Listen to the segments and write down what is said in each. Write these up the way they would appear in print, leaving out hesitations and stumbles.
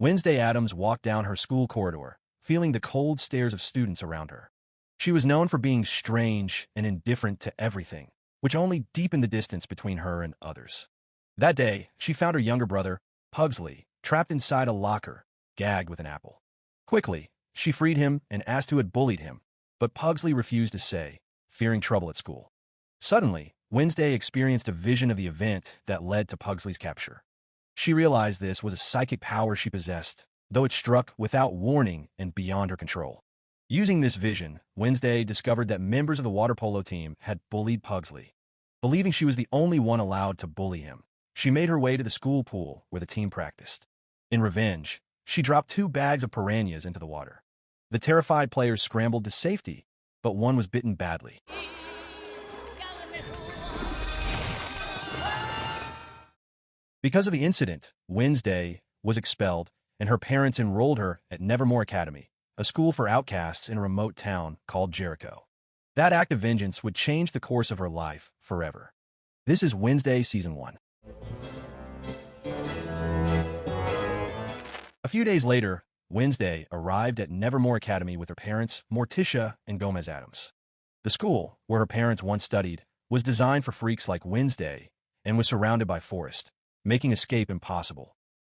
Wednesday Addams walked down her school corridor, feeling the cold stares of students around her. She was known for being strange and indifferent to everything, which only deepened the distance between her and others. That day, she found her younger brother, Pugsley, trapped inside a locker, gagged with an apple. Quickly, she freed him and asked who had bullied him, but Pugsley refused to say, fearing trouble at school. Suddenly, Wednesday experienced a vision of the event that led to Pugsley's capture. She realized this was a psychic power she possessed, though it struck without warning and beyond her control. Using this vision, Wednesday discovered that members of the water polo team had bullied Pugsley. Believing she was the only one allowed to bully him, she made her way to the school pool where the team practiced. In revenge, she dropped 2 bags of piranhas into the water. The terrified players scrambled to safety, but one was bitten badly. Because of the incident, Wednesday was expelled, and her parents enrolled her at Nevermore Academy, a school for outcasts in a remote town called Jericho. That act of vengeance would change the course of her life forever. This is Wednesday Season 1. A few days later, Wednesday arrived at Nevermore Academy with her parents, Morticia and Gomez Addams. The school, where her parents once studied, was designed for freaks like Wednesday and was surrounded by forest, making escape impossible.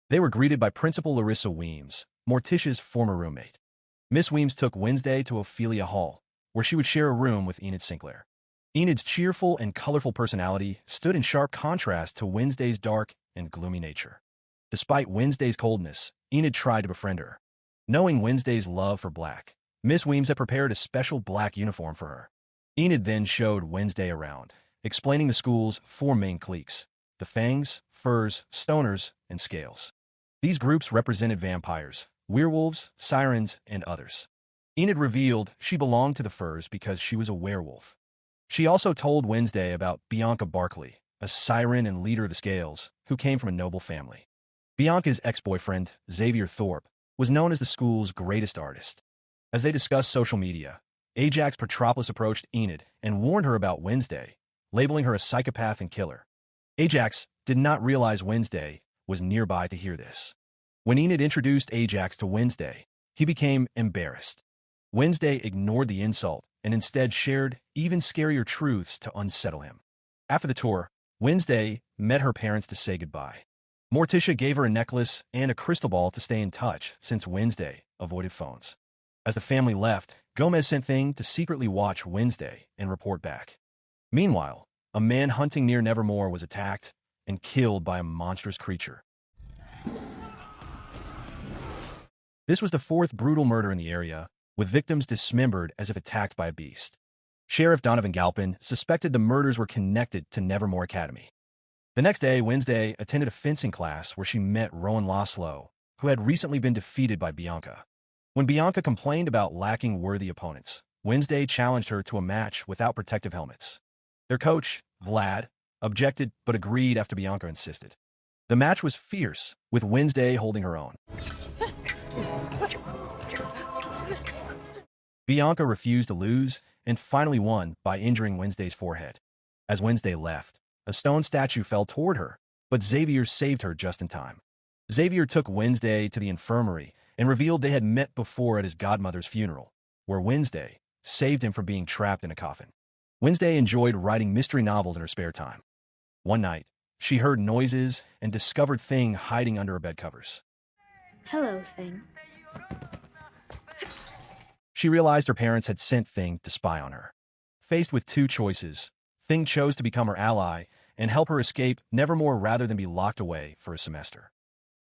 They were greeted by Principal Larissa Weems, Morticia's former roommate. Miss Weems took Wednesday to Ophelia Hall, where she would share a room with Enid Sinclair. Enid's cheerful and colorful personality stood in sharp contrast to Wednesday's dark and gloomy nature. Despite Wednesday's coldness, Enid tried to befriend her. Knowing Wednesday's love for black, Miss Weems had prepared a special black uniform for her. Enid then showed Wednesday around, explaining the school's 4 main cliques: the Fangs, Furs, Stoners, and Scales. These groups represented vampires, werewolves, sirens, and others. Enid revealed she belonged to the Furs because she was a werewolf. She also told Wednesday about Bianca Barkley, a siren and leader of the Scales, who came from a noble family. Bianca's ex-boyfriend, Xavier Thorpe, was known as the school's greatest artist. As they discussed social media, Ajax Petropoulos approached Enid and warned her about Wednesday, labeling her a psychopath and killer. Ajax did not realize Wednesday was nearby to hear this. When Enid introduced Ajax to Wednesday, he became embarrassed. Wednesday ignored the insult and instead shared even scarier truths to unsettle him. After the tour, Wednesday met her parents to say goodbye. Morticia gave her a necklace and a crystal ball to stay in touch since Wednesday avoided phones. As the family left, Gomez sent Thing to secretly watch Wednesday and report back. Meanwhile, a man hunting near Nevermore was attacked and killed by a monstrous creature. This was the 4th brutal murder in the area, with victims dismembered as if attacked by a beast. Sheriff Donovan Galpin suspected the murders were connected to Nevermore Academy. The next day, Wednesday attended a fencing class where she met Rowan Laszlo, who had recently been defeated by Bianca. When Bianca complained about lacking worthy opponents, Wednesday challenged her to a match without protective helmets. Their coach, Vlad, objected but agreed after Bianca insisted. The match was fierce, with Wednesday holding her own. Bianca refused to lose and finally won by injuring Wednesday's forehead. As Wednesday left, a stone statue fell toward her, but Xavier saved her just in time. Xavier took Wednesday to the infirmary and revealed they had met before at his godmother's funeral, where Wednesday saved him from being trapped in a coffin. Wednesday enjoyed writing mystery novels in her spare time. One night, she heard noises and discovered Thing hiding under her bed covers. Hello, Thing. She realized her parents had sent Thing to spy on her. Faced with 2 choices, Thing chose to become her ally and help her escape Nevermore rather than be locked away for a semester.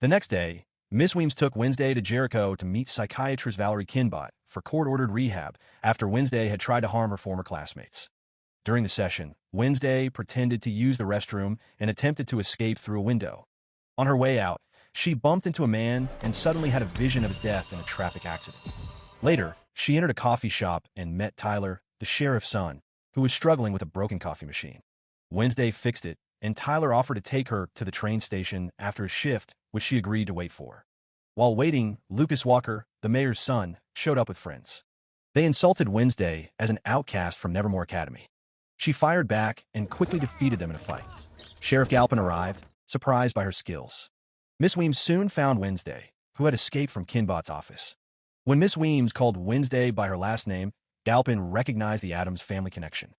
The next day, Miss Weems took Wednesday to Jericho to meet psychiatrist Valerie Kinbot for court-ordered rehab after Wednesday had tried to harm her former classmates. During the session, Wednesday pretended to use the restroom and attempted to escape through a window. On her way out, she bumped into a man and suddenly had a vision of his death in a traffic accident. Later, she entered a coffee shop and met Tyler, the sheriff's son, who was struggling with a broken coffee machine. Wednesday fixed it, and Tyler offered to take her to the train station after a shift, which she agreed to wait for. While waiting, Lucas Walker, the mayor's son, showed up with friends. They insulted Wednesday as an outcast from Nevermore Academy. She fired back and quickly defeated them in a fight. Sheriff Galpin arrived, surprised by her skills. Miss Weems soon found Wednesday, who had escaped from Kinbot's office. When Miss Weems called Wednesday by her last name, Galpin recognized the Adams family connection.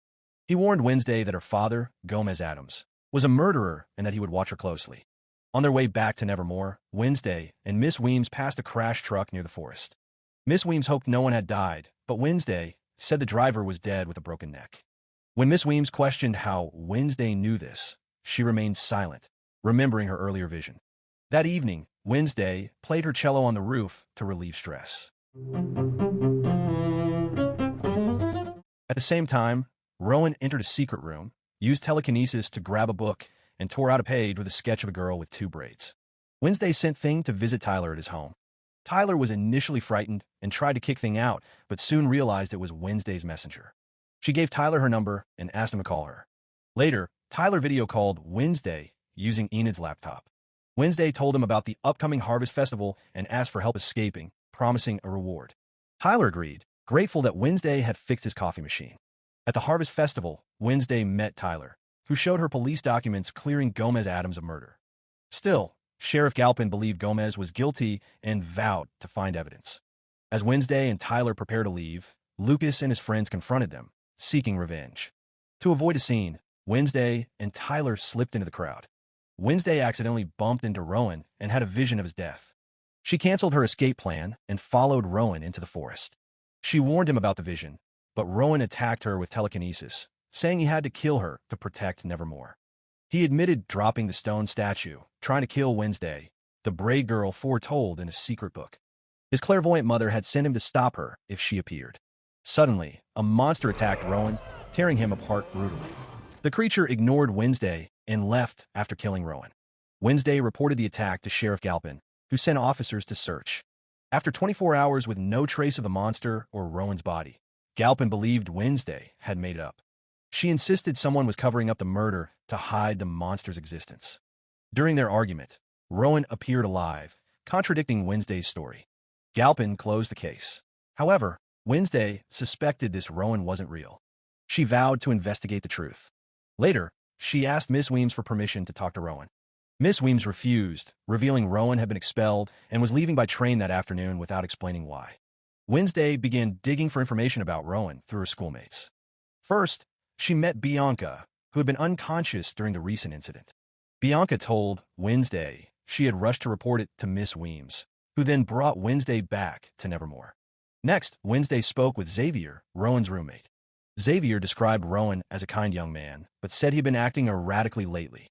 He warned Wednesday that her father, Gomez Adams, was a murderer and that he would watch her closely. On their way back to Nevermore, Wednesday and Miss Weems passed a crashed truck near the forest. Miss Weems hoped no one had died, but Wednesday said the driver was dead with a broken neck. When Miss Weems questioned how Wednesday knew this, she remained silent, remembering her earlier vision. That evening, Wednesday played her cello on the roof to relieve stress. At the same time, Rowan entered a secret room, used telekinesis to grab a book, and tore out a page with a sketch of a girl with 2 braids. Wednesday sent Thing to visit Tyler at his home. Tyler was initially frightened and tried to kick Thing out, but soon realized it was Wednesday's messenger. She gave Tyler her number and asked him to call her. Later, Tyler video called Wednesday using Enid's laptop. Wednesday told him about the upcoming Harvest Festival and asked for help escaping, promising a reward. Tyler agreed, grateful that Wednesday had fixed his coffee machine. At the Harvest Festival, Wednesday met Tyler, who showed her police documents clearing Gomez Adams of murder. Still, Sheriff Galpin believed Gomez was guilty and vowed to find evidence. As Wednesday and Tyler prepared to leave, Lucas and his friends confronted them, seeking revenge. To avoid a scene, Wednesday and Tyler slipped into the crowd. Wednesday accidentally bumped into Rowan and had a vision of his death. She canceled her escape plan and followed Rowan into the forest. She warned him about the vision, but Rowan attacked her with telekinesis, saying he had to kill her to protect Nevermore. He admitted dropping the stone statue, trying to kill Wednesday, the braid girl foretold in a secret book. His clairvoyant mother had sent him to stop her if she appeared. Suddenly, a monster attacked Rowan, tearing him apart brutally. The creature ignored Wednesday and left after killing Rowan. Wednesday reported the attack to Sheriff Galpin, who sent officers to search. After 24 hours with no trace of the monster or Rowan's body, Galpin believed Wednesday had made it up. She insisted someone was covering up the murder to hide the monster's existence. During their argument, Rowan appeared alive, contradicting Wednesday's story. Galpin closed the case. However, Wednesday suspected this Rowan wasn't real. She vowed to investigate the truth. Later, she asked Miss Weems for permission to talk to Rowan. Miss Weems refused, revealing Rowan had been expelled and was leaving by train that afternoon without explaining why. Wednesday began digging for information about Rowan through her schoolmates. First, she met Bianca, who had been unconscious during the recent incident. Bianca told Wednesday she had rushed to report it to Miss Weems, who then brought Wednesday back to Nevermore. Next, Wednesday spoke with Xavier, Rowan's roommate. Xavier described Rowan as a kind young man, but said he'd been acting erratically lately.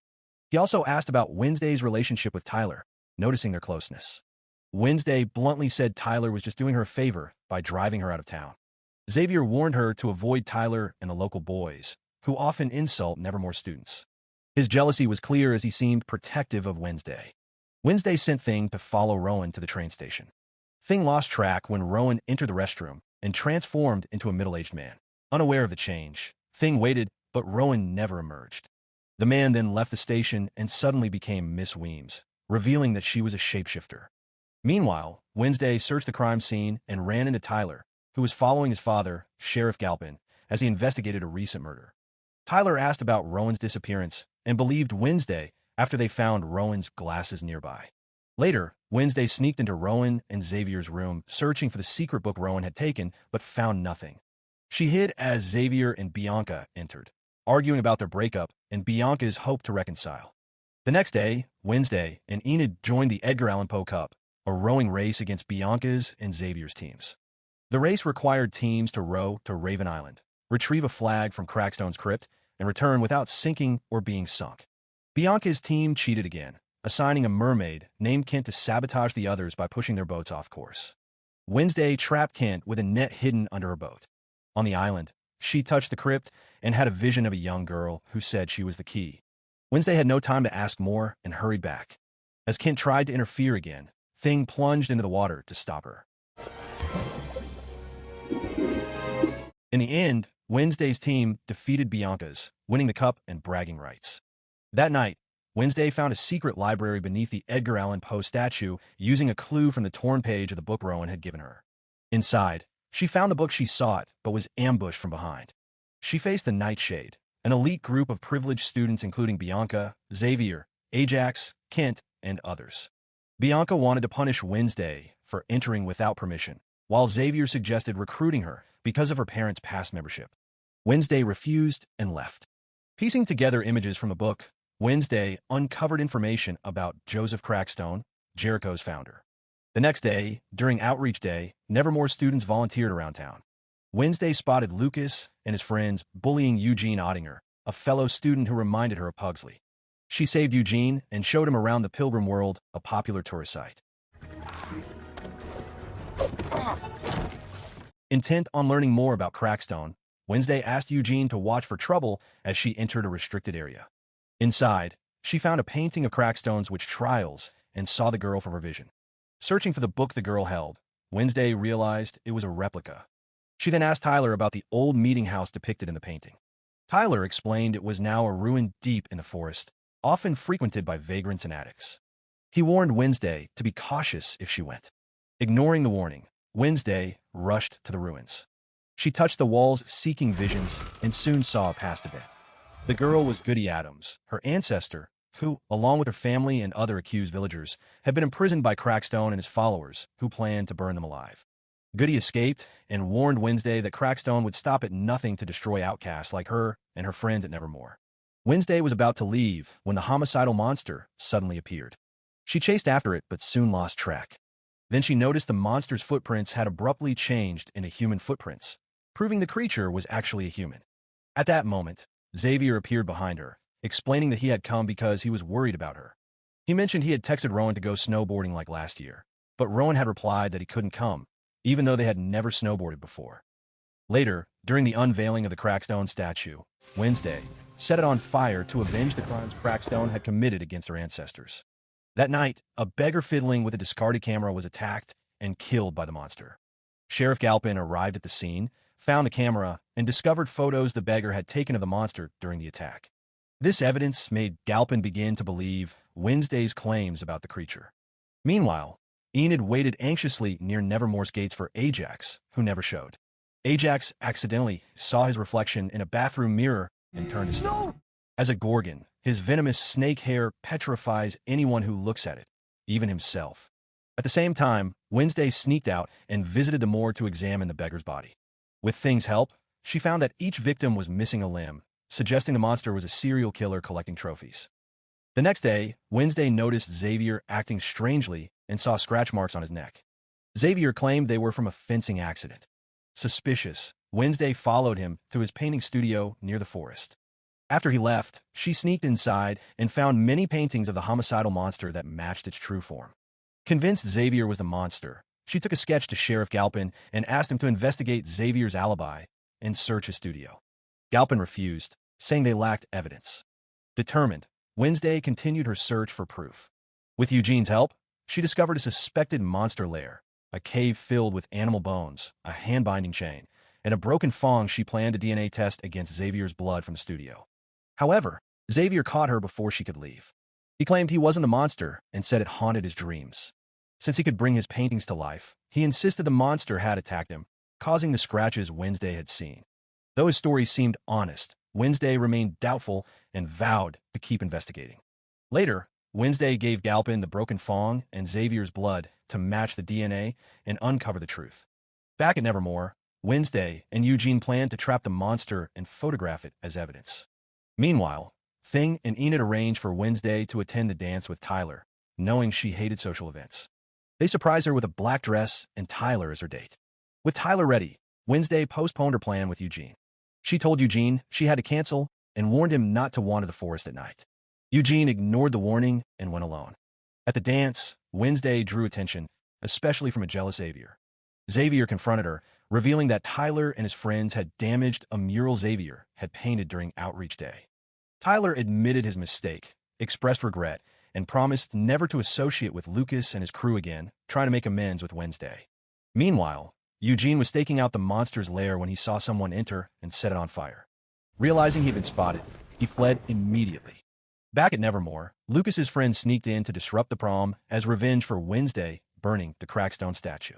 He also asked about Wednesday's relationship with Tyler, noticing their closeness. Wednesday bluntly said Tyler was just doing her a favor by driving her out of town. Xavier warned her to avoid Tyler and the local boys, who often insult Nevermore students. His jealousy was clear as he seemed protective of Wednesday. Wednesday sent Thing to follow Rowan to the train station. Thing lost track when Rowan entered the restroom and transformed into a middle-aged man. Unaware of the change, Thing waited, but Rowan never emerged. The man then left the station and suddenly became Miss Weems, revealing that she was a shapeshifter. Meanwhile, Wednesday searched the crime scene and ran into Tyler, who was following his father, Sheriff Galpin, as he investigated a recent murder. Tyler asked about Rowan's disappearance and believed Wednesday after they found Rowan's glasses nearby. Later, Wednesday sneaked into Rowan and Xavier's room, searching for the secret book Rowan had taken, but found nothing. She hid as Xavier and Bianca entered, arguing about their breakup and Bianca's hope to reconcile. The next day, Wednesday and Enid joined the Edgar Allan Poe Cup, a rowing race against Bianca's and Xavier's teams. The race required teams to row to Raven Island, retrieve a flag from Crackstone's crypt, and return without sinking or being sunk. Bianca's team cheated again, assigning a mermaid named Kent to sabotage the others by pushing their boats off course. Wednesday trapped Kent with a net hidden under her boat. On the island, she touched the crypt and had a vision of a young girl who said she was the key. Wednesday had no time to ask more and hurried back. As Kent tried to interfere again, Thing plunged into the water to stop her. In the end, Wednesday's team defeated Bianca's, winning the cup and bragging rights. That night, Wednesday found a secret library beneath the Edgar Allan Poe statue using a clue from the torn page of the book Rowan had given her. Inside, she found the book she sought, but was ambushed from behind. She faced the Nightshade, an elite group of privileged students including Bianca, Xavier, Ajax, Kent, and others. Bianca wanted to punish Wednesday for entering without permission, while Xavier suggested recruiting her because of her parents' past membership. Wednesday refused and left. Piecing together images from a book, Wednesday uncovered information about Joseph Crackstone, Jericho's founder. The next day, during Outreach Day, Nevermore students volunteered around town. Wednesday spotted Lucas and his friends bullying Eugene Ottinger, a fellow student who reminded her of Pugsley. She saved Eugene and showed him around the Pilgrim World, a popular tourist site. Intent on learning more about Crackstone, Wednesday asked Eugene to watch for trouble as she entered a restricted area. Inside, she found a painting of Crackstone's witch trials and saw the girl from her vision. Searching for the book the girl held, Wednesday realized it was a replica. She then asked Tyler about the old meeting house depicted in the painting. Tyler explained it was now a ruin deep in the forest, often frequented by vagrants and addicts. He warned Wednesday to be cautious if she went. Ignoring the warning, Wednesday rushed to the ruins. She touched the walls seeking visions and soon saw a past event. The girl was Goody Adams, her ancestor, who, along with her family and other accused villagers, had been imprisoned by Crackstone and his followers, who planned to burn them alive. Goody escaped and warned Wednesday that Crackstone would stop at nothing to destroy outcasts like her and her friends at Nevermore. Wednesday was about to leave when the homicidal monster suddenly appeared. She chased after it but soon lost track. Then she noticed the monster's footprints had abruptly changed into human footprints, proving the creature was actually a human. At that moment, Xavier appeared behind her, explaining that he had come because he was worried about her. He mentioned he had texted Rowan to go snowboarding like last year, but Rowan had replied that he couldn't come, even though they had never snowboarded before. Later, during the unveiling of the Crackstone statue, Wednesday set it on fire to avenge the crimes Crackstone had committed against her ancestors. That night, a beggar fiddling with a discarded camera was attacked and killed by the monster. Sheriff Galpin arrived at the scene, found the camera, and discovered photos the beggar had taken of the monster during the attack. This evidence made Galpin begin to believe Wednesday's claims about the creature. Meanwhile, Enid waited anxiously near Nevermore's gates for Ajax, who never showed. Ajax accidentally saw his reflection in a bathroom mirror and turned to stone. As a Gorgon, his venomous snake hair petrifies anyone who looks at it, even himself. At the same time, Wednesday sneaked out and visited the moor to examine the beggar's body. With Thing's help, she found that each victim was missing a limb, suggesting the monster was a serial killer collecting trophies. The next day, Wednesday noticed Xavier acting strangely and saw scratch marks on his neck. Xavier claimed they were from a fencing accident. Suspicious, Wednesday followed him to his painting studio near the forest. After he left, she sneaked inside and found many paintings of the homicidal monster that matched its true form. Convinced Xavier was the monster, she took a sketch to Sheriff Galpin and asked him to investigate Xavier's alibi and search his studio. Galpin refused, saying they lacked evidence. Determined, Wednesday continued her search for proof. With Eugene's help, she discovered a suspected monster lair, a cave filled with animal bones, a hand-binding chain, and a broken fong she planned to DNA test against Xavier's blood from the studio. However, Xavier caught her before she could leave. He claimed he wasn't the monster and said it haunted his dreams. Since he could bring his paintings to life, he insisted the monster had attacked him, causing the scratches Wednesday had seen. Though his story seemed honest, Wednesday remained doubtful and vowed to keep investigating. Later, Wednesday gave Galpin the broken fong and Xavier's blood to match the DNA and uncover the truth. Back at Nevermore, Wednesday and Eugene planned to trap the monster and photograph it as evidence. Meanwhile, Thing and Enid arranged for Wednesday to attend the dance with Tyler, knowing she hated social events. They surprised her with a black dress and Tyler as her date. With Tyler ready, Wednesday postponed her plan with Eugene. She told Eugene she had to cancel and warned him not to wander the forest at night. Eugene ignored the warning and went alone. At the dance, Wednesday drew attention, especially from a jealous Xavier. Xavier confronted her, revealing that Tyler and his friends had damaged a mural Xavier had painted during Outreach Day. Tyler admitted his mistake, expressed regret, and promised never to associate with Lucas and his crew again, trying to make amends with Wednesday. Meanwhile, Eugene was staking out the monster's lair when he saw someone enter and set it on fire. Realizing he'd been spotted, he fled immediately. Back at Nevermore, Lucas's friends sneaked in to disrupt the prom as revenge for Wednesday burning the Crackstone statue.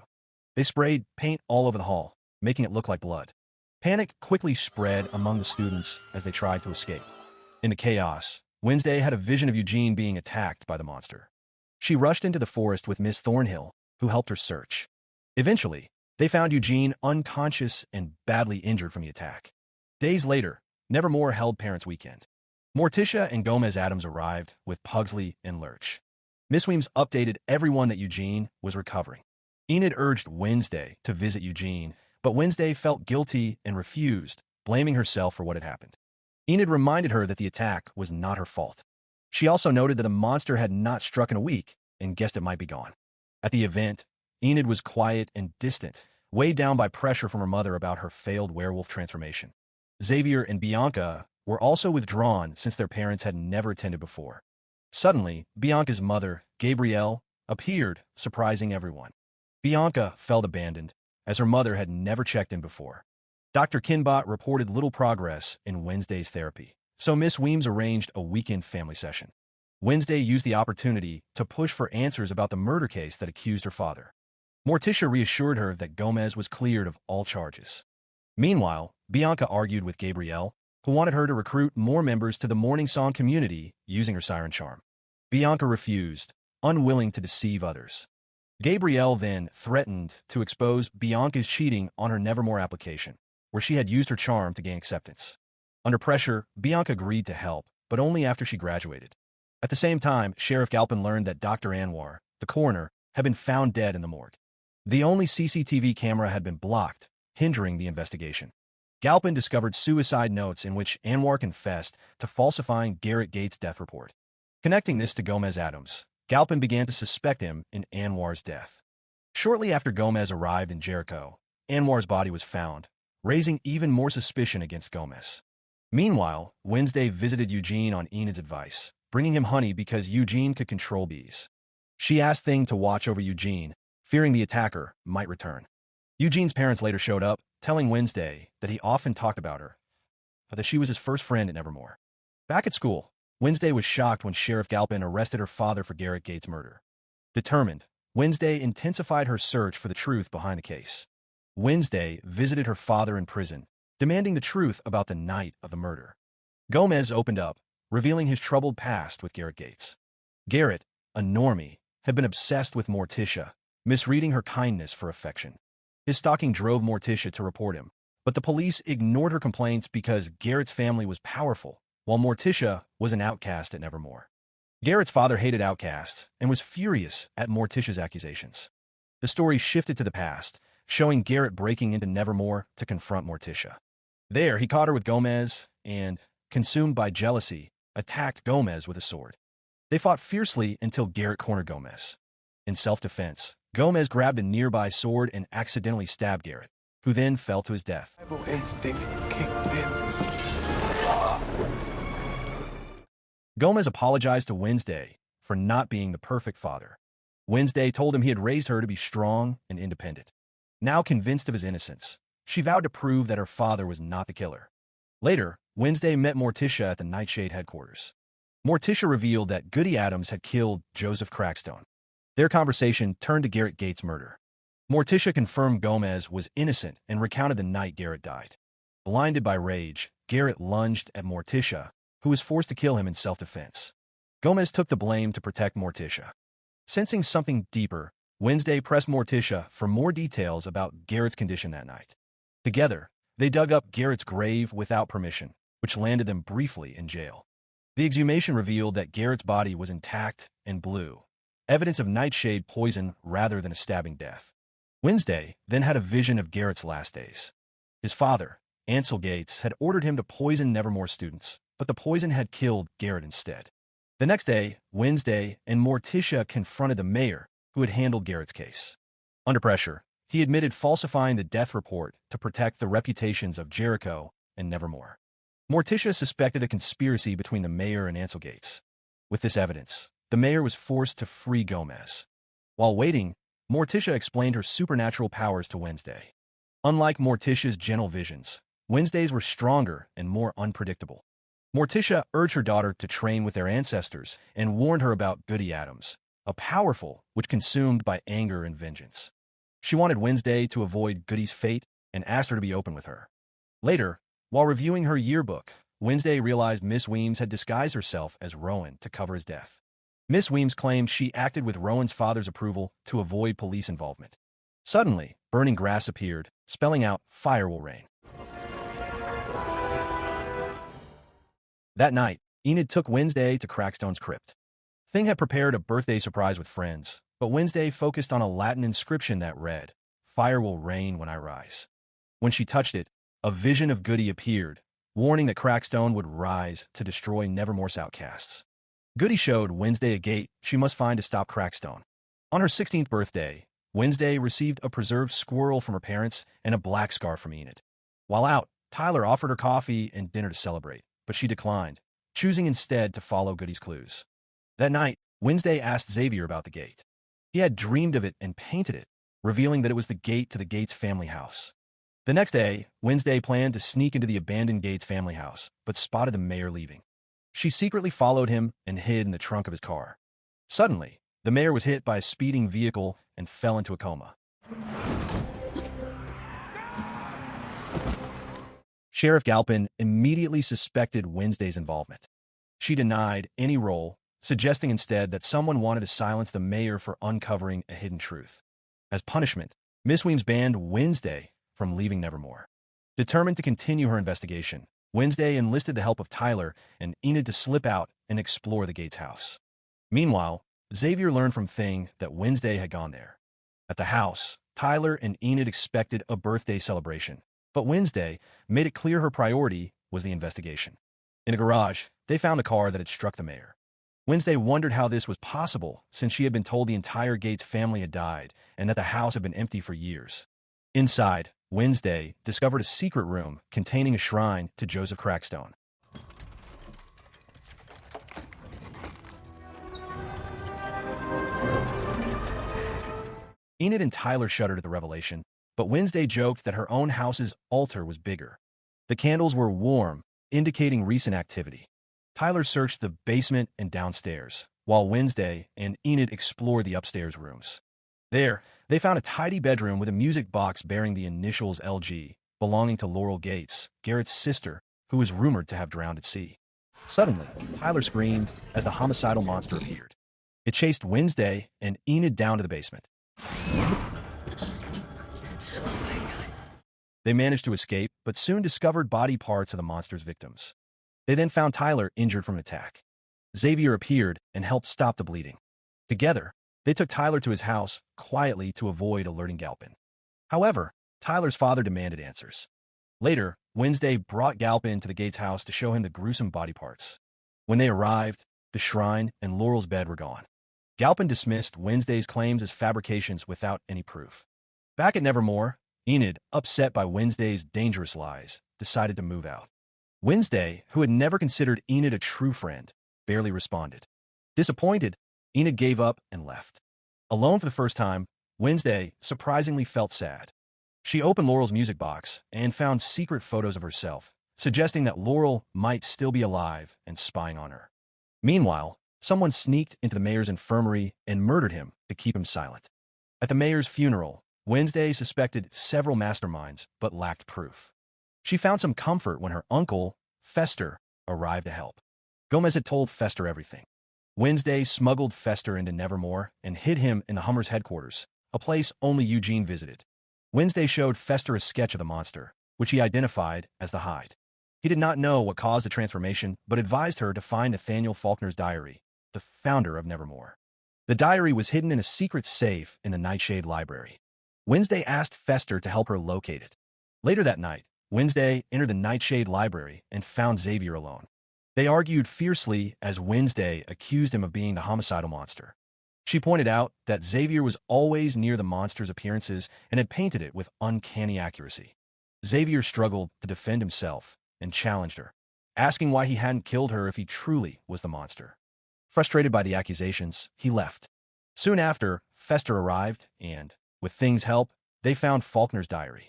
They sprayed paint all over the hall, making it look like blood. Panic quickly spread among the students as they tried to escape. In the chaos, Wednesday had a vision of Eugene being attacked by the monster. She rushed into the forest with Miss Thornhill, who helped her search. Eventually, they found Eugene unconscious and badly injured from the attack. Days later, Nevermore held Parents' Weekend. Morticia and Gomez Adams arrived with Pugsley and Lurch. Miss Weems updated everyone that Eugene was recovering. Enid urged Wednesday to visit Eugene, but Wednesday felt guilty and refused, blaming herself for what had happened. Enid reminded her that the attack was not her fault. She also noted that the monster had not struck in a week and guessed it might be gone. At the event, Enid was quiet and distant, weighed down by pressure from her mother about her failed werewolf transformation. Xavier and Bianca were also withdrawn since their parents had never attended before. Suddenly, Bianca's mother, Gabrielle, appeared, surprising everyone. Bianca felt abandoned, as her mother had never checked in before. Dr. Kinbot reported little progress in Wednesday's therapy, so Miss Weems arranged a weekend family session. Wednesday used the opportunity to push for answers about the murder case that accused her father. Morticia reassured her that Gomez was cleared of all charges. Meanwhile, Bianca argued with Gabrielle, who wanted her to recruit more members to the Morning Song community using her siren charm. Bianca refused, unwilling to deceive others. Gabrielle then threatened to expose Bianca's cheating on her Nevermore application, where she had used her charm to gain acceptance. Under pressure, Bianca agreed to help, but only after she graduated. At the same time, Sheriff Galpin learned that Dr. Anwar, the coroner, had been found dead in the morgue. The only CCTV camera had been blocked, hindering the investigation. Galpin discovered suicide notes in which Anwar confessed to falsifying Garrett Gates' death report. Connecting this to Gomez Adams, Galpin began to suspect him in Anwar's death. Shortly after Gomez arrived in Jericho, Anwar's body was found, raising even more suspicion against Gomez. Meanwhile, Wednesday visited Eugene on Enid's advice, bringing him honey because Eugene could control bees. She asked Thing to watch over Eugene, fearing the attacker might return. Eugene's parents later showed up, telling Wednesday that he often talked about her, that she was his first friend at Nevermore. Back at school, Wednesday was shocked when Sheriff Galpin arrested her father for Garrett Gates' murder. Determined, Wednesday intensified her search for the truth behind the case. Wednesday visited her father in prison, demanding the truth about the night of the murder. Gomez opened up, revealing his troubled past with Garrett Gates. Garrett, a normie, had been obsessed with Morticia, misreading her kindness for affection. His stalking drove Morticia to report him, but the police ignored her complaints because Garrett's family was powerful, while Morticia was an outcast at Nevermore. Garrett's father hated outcasts and was furious at Morticia's accusations. The story shifted to the past, showing Garrett breaking into Nevermore to confront Morticia. There, he caught her with Gomez and, consumed by jealousy, attacked Gomez with a sword. They fought fiercely until Garrett cornered Gomez. In self-defense, Gomez grabbed a nearby sword and accidentally stabbed Garrett, who then fell to his death. Instinct kicked in. Gomez apologized to Wednesday for not being the perfect father. Wednesday told him he had raised her to be strong and independent. Now convinced of his innocence, she vowed to prove that her father was not the killer. Later, Wednesday met Morticia at the Nightshade headquarters. Morticia revealed that Goody Adams had killed Joseph Crackstone. Their conversation turned to Garrett Gates' murder. Morticia confirmed Gomez was innocent and recounted the night Garrett died. Blinded by rage, Garrett lunged at Morticia, who was forced to kill him in self-defense. Gomez took the blame to protect Morticia. Sensing something deeper, Wednesday pressed Morticia for more details about Garrett's condition that night. Together, they dug up Garrett's grave without permission, which landed them briefly in jail. The exhumation revealed that Garrett's body was intact and blue, evidence of nightshade poison rather than a stabbing death. Wednesday then had a vision of Garrett's last days. His father, Ansel Gates, had ordered him to poison Nevermore students, but the poison had killed Garrett instead. The next day, Wednesday and Morticia confronted the mayor, who had handled Garrett's case. Under pressure, he admitted falsifying the death report to protect the reputations of Jericho and Nevermore. Morticia suspected a conspiracy between the mayor and Ansel Gates. With this evidence, the mayor was forced to free Gomez. While waiting, Morticia explained her supernatural powers to Wednesday. Unlike Morticia's gentle visions, Wednesday's were stronger and more unpredictable. Morticia urged her daughter to train with their ancestors and warned her about Goody Adams, a powerful which consumed by anger and vengeance. She wanted Wednesday to avoid Goody's fate and asked her to be open with her. Later, while reviewing her yearbook, Wednesday realized Miss Weems had disguised herself as Rowan to cover his death. Miss Weems claimed she acted with Rowan's father's approval to avoid police involvement. Suddenly, burning grass appeared, spelling out fire will rain. That night, Enid took Wednesday to Crackstone's crypt. Thing had prepared a birthday surprise with friends, but Wednesday focused on a Latin inscription that read, "Fire will rain when I rise." When she touched it, a vision of Goody appeared, warning that Crackstone would rise to destroy Nevermore's outcasts. Goody showed Wednesday a gate she must find to stop Crackstone. On her 16th birthday, Wednesday received a preserved squirrel from her parents and a black scarf from Enid. While out, Tyler offered her coffee and dinner to celebrate, but she declined, choosing instead to follow Goody's clues. That night, Wednesday asked Xavier about the gate. He had dreamed of it and painted it, revealing that it was the gate to the Gates family house. The next day, Wednesday planned to sneak into the abandoned Gates family house, but spotted the mayor leaving. She secretly followed him and hid in the trunk of his car. Suddenly, the mayor was hit by a speeding vehicle and fell into a coma. Sheriff Galpin immediately suspected Wednesday's involvement. She denied any role, suggesting instead that someone wanted to silence the mayor for uncovering a hidden truth. As punishment, Miss Weems banned Wednesday from leaving Nevermore. Determined to continue her investigation, Wednesday enlisted the help of Tyler and Enid to slip out and explore the Gates house. Meanwhile, Xavier learned from Thing that Wednesday had gone there. At the house, Tyler and Enid expected a birthday celebration, but Wednesday made it clear her priority was the investigation. In a garage, they found a car that had struck the mayor. Wednesday wondered how this was possible since she had been told the entire Gates family had died and that the house had been empty for years. Inside, Wednesday discovered a secret room containing a shrine to Joseph Crackstone. Enid and Tyler shuddered at the revelation, but Wednesday joked that her own house's altar was bigger. The candles were warm, indicating recent activity. Tyler searched the basement and downstairs, while Wednesday and Enid explored the upstairs rooms. There, they found a tidy bedroom with a music box bearing the initials LG, belonging to Laurel Gates, Garrett's sister, who was rumored to have drowned at sea. Suddenly, Tyler screamed as the homicidal monster appeared. It chased Wednesday and Enid down to the basement. They managed to escape, but soon discovered body parts of the monster's victims. They then found Tyler injured from an attack. Xavier appeared and helped stop the bleeding. Together, they took Tyler to his house, quietly to avoid alerting Galpin. However, Tyler's father demanded answers. Later, Wednesday brought Galpin to the Gates house to show him the gruesome body parts. When they arrived, the shrine and Laurel's bed were gone. Galpin dismissed Wednesday's claims as fabrications without any proof. Back at Nevermore, Enid, upset by Wednesday's dangerous lies, decided to move out. Wednesday, who had never considered Enid a true friend, barely responded. Disappointed, Enid gave up and left. Alone for the first time, Wednesday surprisingly felt sad. She opened Laurel's music box and found secret photos of herself, suggesting that Laurel might still be alive and spying on her. Meanwhile, someone sneaked into the mayor's infirmary and murdered him to keep him silent. At the mayor's funeral, Wednesday suspected several masterminds but lacked proof. She found some comfort when her uncle, Fester, arrived to help. Gomez had told Fester everything. Wednesday smuggled Fester into Nevermore and hid him in the Hummer's headquarters, a place only Eugene visited. Wednesday showed Fester a sketch of the monster, which he identified as the Hide. He did not know what caused the transformation, but advised her to find Nathaniel Faulkner's diary, the founder of Nevermore. The diary was hidden in a secret safe in the Nightshade Library. Wednesday asked Fester to help her locate it. Later that night, Wednesday entered the Nightshade Library and found Xavier alone. They argued fiercely as Wednesday accused him of being the homicidal monster. She pointed out that Xavier was always near the monster's appearances and had painted it with uncanny accuracy. Xavier struggled to defend himself and challenged her, asking why he hadn't killed her if he truly was the monster. Frustrated by the accusations, he left. Soon after, Fester arrived and, with Thing's help, they found Faulkner's diary.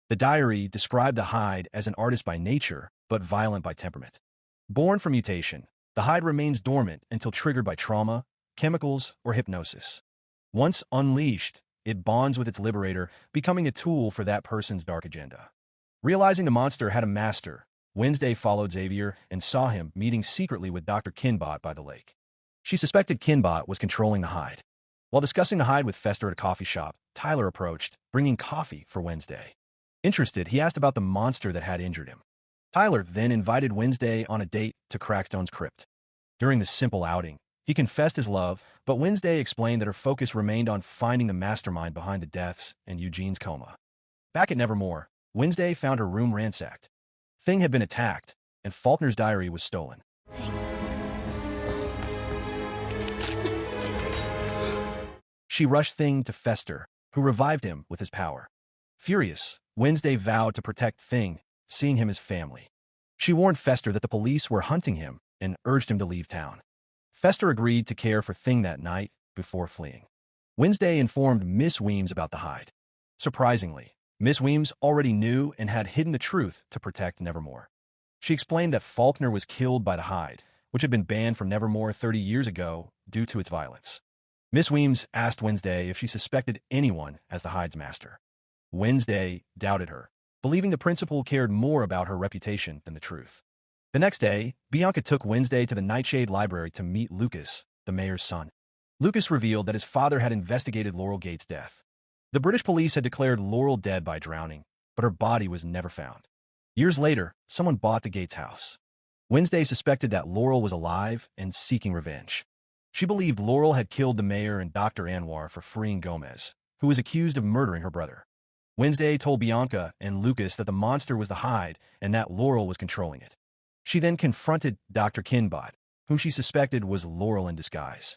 The diary described the Hide as an artist by nature, but violent by temperament. Born from mutation, the Hide remains dormant until triggered by trauma, chemicals, or hypnosis. Once unleashed, it bonds with its liberator, becoming a tool for that person's dark agenda. Realizing the monster had a master, Wednesday followed Xavier and saw him meeting secretly with Dr. Kinbot by the lake. She suspected Kinbot was controlling the hide. While discussing the hide with Fester at a coffee shop, Tyler approached, bringing coffee for Wednesday. Interested, he asked about the monster that had injured him. Tyler then invited Wednesday on a date to Crackstone's crypt. During this simple outing, he confessed his love, but Wednesday explained that her focus remained on finding the mastermind behind the deaths and Eugene's coma. Back at Nevermore, Wednesday found her room ransacked. Thing had been attacked, and Faulkner's diary was stolen. She rushed Thing to Fester, who revived him with his power. Furious, Wednesday vowed to protect Thing, seeing him as family. She warned Fester that the police were hunting him and urged him to leave town. Fester agreed to care for Thing that night before fleeing. Wednesday informed Miss Weems about the hide. Surprisingly, Miss Weems already knew and had hidden the truth to protect Nevermore. She explained that Faulkner was killed by the hide, which had been banned from Nevermore 30 years ago due to its violence. Miss Weems asked Wednesday if she suspected anyone as the hide's master. Wednesday doubted her, believing the principal cared more about her reputation than the truth. The next day, Bianca took Wednesday to the Nightshade Library to meet Lucas, the mayor's son. Lucas revealed that his father had investigated Laurel Gates' death. The British police had declared Laurel dead by drowning, but her body was never found. Years later, someone bought the Gates house. Wednesday suspected that Laurel was alive and seeking revenge. She believed Laurel had killed the mayor and Dr. Anwar for freeing Gomez, who was accused of murdering her brother. Wednesday told Bianca and Lucas that the monster was the hide and that Laurel was controlling it. She then confronted Dr. Kinbot, whom she suspected was Laurel in disguise.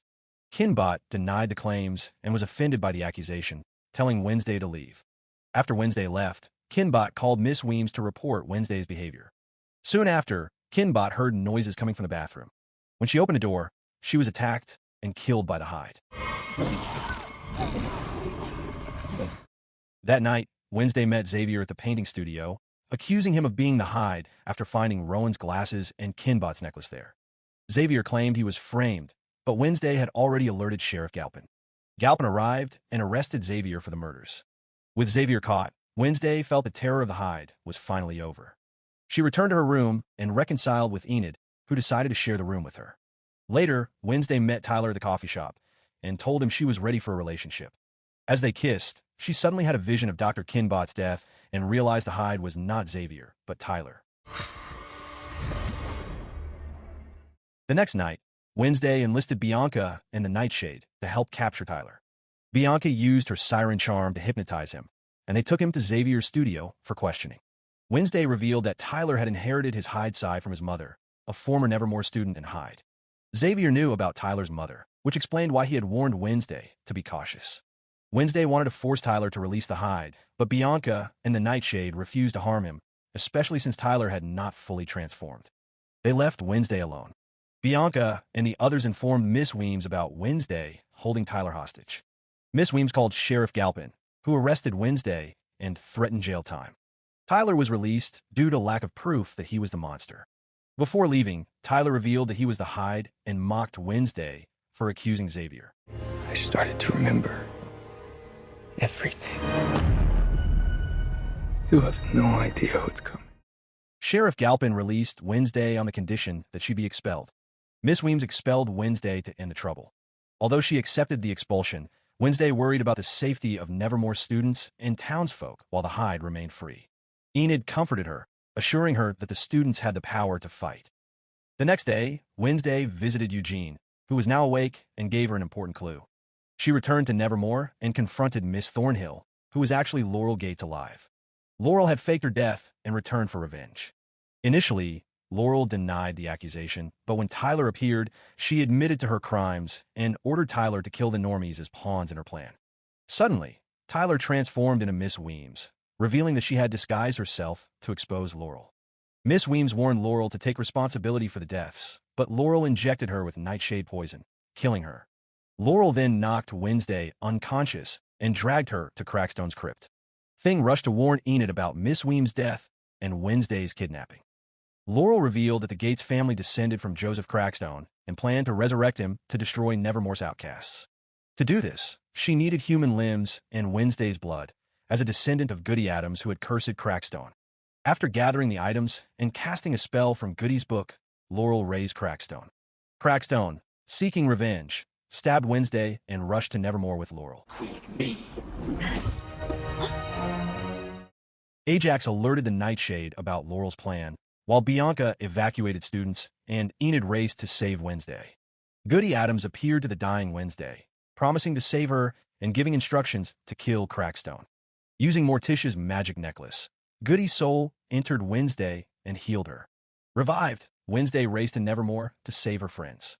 Kinbot denied the claims and was offended by the accusation, telling Wednesday to leave. After Wednesday left, Kinbot called Miss Weems to report Wednesday's behavior. Soon after, Kinbot heard noises coming from the bathroom. When she opened the door, she was attacked and killed by the hide. That night, Wednesday met Xavier at the painting studio, accusing him of being the hide after finding Rowan's glasses and Kinbot's necklace there. Xavier claimed he was framed, but Wednesday had already alerted Sheriff Galpin. Galpin arrived and arrested Xavier for the murders. With Xavier caught, Wednesday felt the terror of the hide was finally over. She returned to her room and reconciled with Enid, who decided to share the room with her. Later, Wednesday met Tyler at the coffee shop and told him she was ready for a relationship. As they kissed, she suddenly had a vision of Dr. Kinbot's death and realized the hide was not Xavier, but Tyler. The next night, Wednesday enlisted Bianca and the Nightshade to help capture Tyler. Bianca used her siren charm to hypnotize him, and they took him to Xavier's studio for questioning. Wednesday revealed that Tyler had inherited his hide side from his mother, a former Nevermore student in hide. Xavier knew about Tyler's mother, which explained why he had warned Wednesday to be cautious. Wednesday wanted to force Tyler to release the hide, but Bianca and the Nightshade refused to harm him, especially since Tyler had not fully transformed. They left Wednesday alone. Bianca and the others informed Miss Weems about Wednesday holding Tyler hostage. Miss Weems called Sheriff Galpin, who arrested Wednesday and threatened jail time. Tyler was released due to lack of proof that he was the monster. Before leaving, Tyler revealed that he was the hide and mocked Wednesday for accusing Xavier. I started to remember everything. You have no idea what's coming. Sheriff Galpin released Wednesday on the condition that she be expelled. Miss Weems expelled Wednesday to end the trouble. Although she accepted the expulsion, Wednesday worried about the safety of Nevermore students and townsfolk while the hide remained free. Enid comforted her, assuring her that the students had the power to fight. The next day, Wednesday visited Eugene, who was now awake and gave her an important clue. She returned to Nevermore and confronted Miss Thornhill, who was actually Laurel Gates alive. Laurel had faked her death and returned for revenge. Initially, Laurel denied the accusation, but when Tyler appeared, she admitted to her crimes and ordered Tyler to kill the normies as pawns in her plan. Suddenly, Tyler transformed into Miss Weems, revealing that she had disguised herself to expose Laurel. Miss Weems warned Laurel to take responsibility for the deaths, but Laurel injected her with nightshade poison, killing her. Laurel then knocked Wednesday unconscious and dragged her to Crackstone's crypt. Thing rushed to warn Enid about Miss Weems' death and Wednesday's kidnapping. Laurel revealed that the Gates family descended from Joseph Crackstone and planned to resurrect him to destroy Nevermore's outcasts. To do this, she needed human limbs and Wednesday's blood, as a descendant of Goody Adams who had cursed Crackstone. After gathering the items and casting a spell from Goody's book, Laurel raised Crackstone. Crackstone, seeking revenge, stabbed Wednesday and rushed to Nevermore with Laurel. Ajax alerted the Nightshade about Laurel's plan, while Bianca evacuated students and Enid raced to save Wednesday. Goody Adams appeared to the dying Wednesday, promising to save her and giving instructions to kill Crackstone. Using Morticia's magic necklace, Goody's soul entered Wednesday and healed her. Revived, Wednesday raced to Nevermore to save her friends.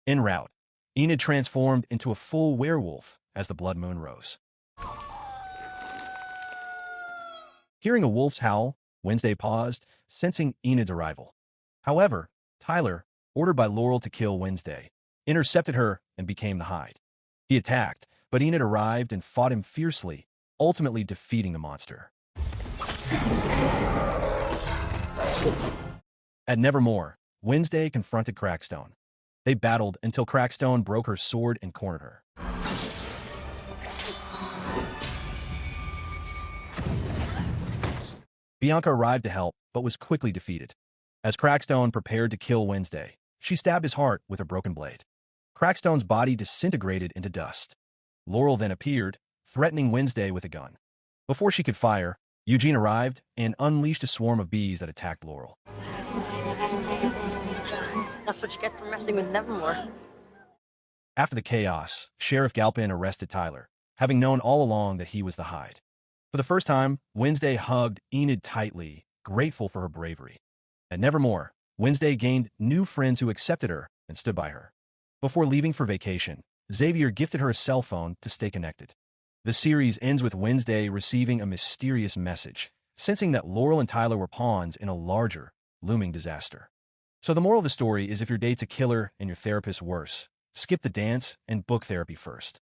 En route, Enid transformed into a full werewolf as the blood moon rose. Hearing a wolf's howl, Wednesday paused, sensing Enid's arrival. However, Tyler, ordered by Laurel to kill Wednesday, intercepted her and became the Hide. He attacked, but Enid arrived and fought him fiercely, ultimately defeating the monster. At Nevermore, Wednesday confronted Crackstone. They battled until Crackstone broke her sword and cornered her. Bianca arrived to help, but was quickly defeated. As Crackstone prepared to kill Wednesday, she stabbed his heart with a broken blade. Crackstone's body disintegrated into dust. Laurel then appeared, threatening Wednesday with a gun. Before she could fire, Eugene arrived and unleashed a swarm of bees that attacked Laurel. That's what you get for messing with Nevermore. After the chaos, Sheriff Galpin arrested Tyler, having known all along that he was the Hide. For the first time, Wednesday hugged Enid tightly, grateful for her bravery. At Nevermore, Wednesday gained new friends who accepted her and stood by her. Before leaving for vacation, Xavier gifted her a cell phone to stay connected. The series ends with Wednesday receiving a mysterious message, sensing that Laurel and Tyler were pawns in a larger, looming disaster. So the moral of the story is if your date's a killer and your therapist worse, skip the dance and book therapy first.